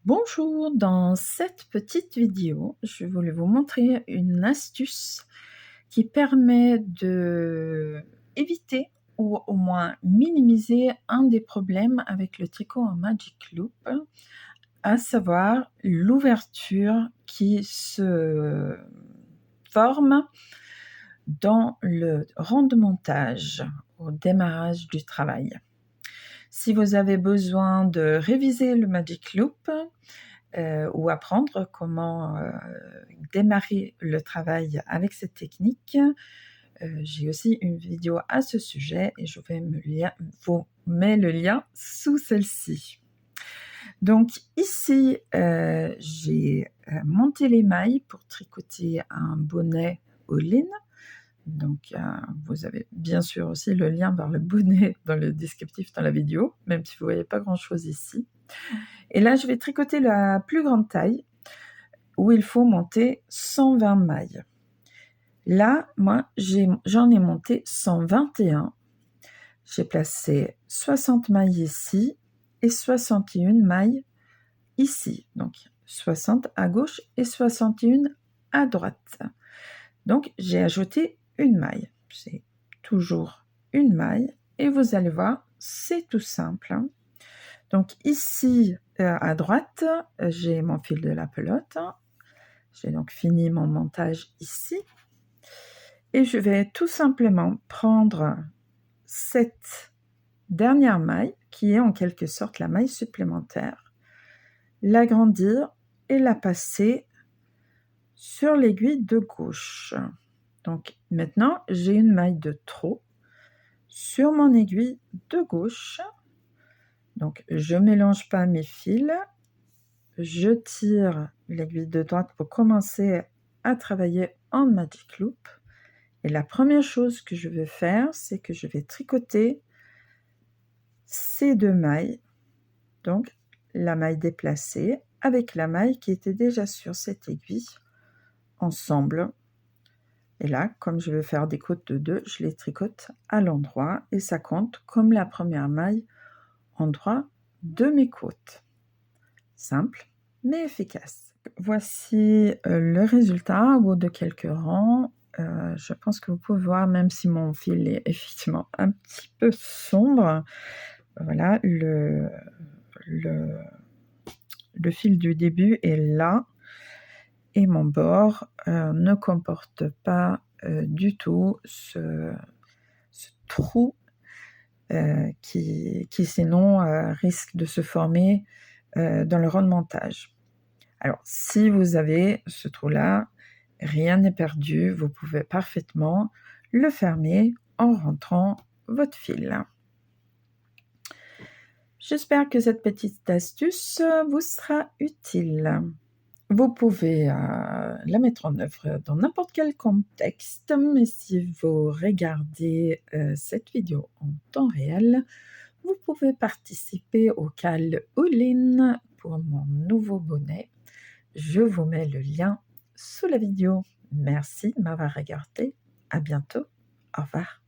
Bonjour, dans cette petite vidéo, je voulais vous montrer une astuce qui permet de éviter ou au moins minimiser un des problèmes avec le tricot en Magic Loop, à savoir l'ouverture qui se forme dans le rang de montage au démarrage du travail. Si vous avez besoin de réviser le Magic Loop ou apprendre comment démarrer le travail avec cette technique, j'ai aussi une vidéo à ce sujet et je vais vous mettre le lien sous celle-ci. Donc ici, j'ai monté les mailles pour tricoter un bonnet au lin. Donc, vous avez bien sûr aussi le lien vers le bonnet dans le descriptif dans la vidéo, même si vous ne voyez pas grand-chose ici. Et là, je vais tricoter la plus grande taille, où il faut monter 120 mailles. Là, moi, j'en ai monté 121. J'ai placé 60 mailles ici et 61 mailles ici. Donc, 60 à gauche et 61 à droite. Donc, j'ai ajouté une maille. C'est toujours une maille et vous allez voir, c'est tout simple. Donc ici à droite, j'ai mon fil de la pelote. J'ai donc fini mon montage ici et je vais tout simplement prendre cette dernière maille qui est en quelque sorte la maille supplémentaire, l'agrandir et la passer sur l'aiguille de gauche. Donc maintenant, j'ai une maille de trop sur mon aiguille de gauche. Donc je ne mélange pas mes fils, je tire l'aiguille de droite pour commencer à travailler en Magic Loop. Et la première chose que je vais faire, c'est que je vais tricoter ces deux mailles, donc la maille déplacée avec la maille qui était déjà sur cette aiguille, ensemble. Et là, comme je vais faire des côtes de 2, je les tricote à l'endroit et ça compte comme la première maille endroit de mes côtes. Simple, mais efficace. Voici le résultat au bout de quelques rangs. Je pense que vous pouvez voir, même si mon fil est effectivement un petit peu sombre, voilà, le fil du début est là et mon bord ne comporte pas du tout ce trou qui sinon risque de se former dans le rang de montage. Alors, si vous avez ce trou-là, rien n'est perdu, vous pouvez parfaitement le fermer en rentrant votre fil. J'espère que cette petite astuce vous sera utile. Vous pouvez la mettre en œuvre dans n'importe quel contexte, mais si vous regardez cette vidéo en temps réel, vous pouvez participer au call all-in pour mon nouveau bonnet. Je vous mets le lien sous la vidéo. Merci de m'avoir regardé. À bientôt. Au revoir.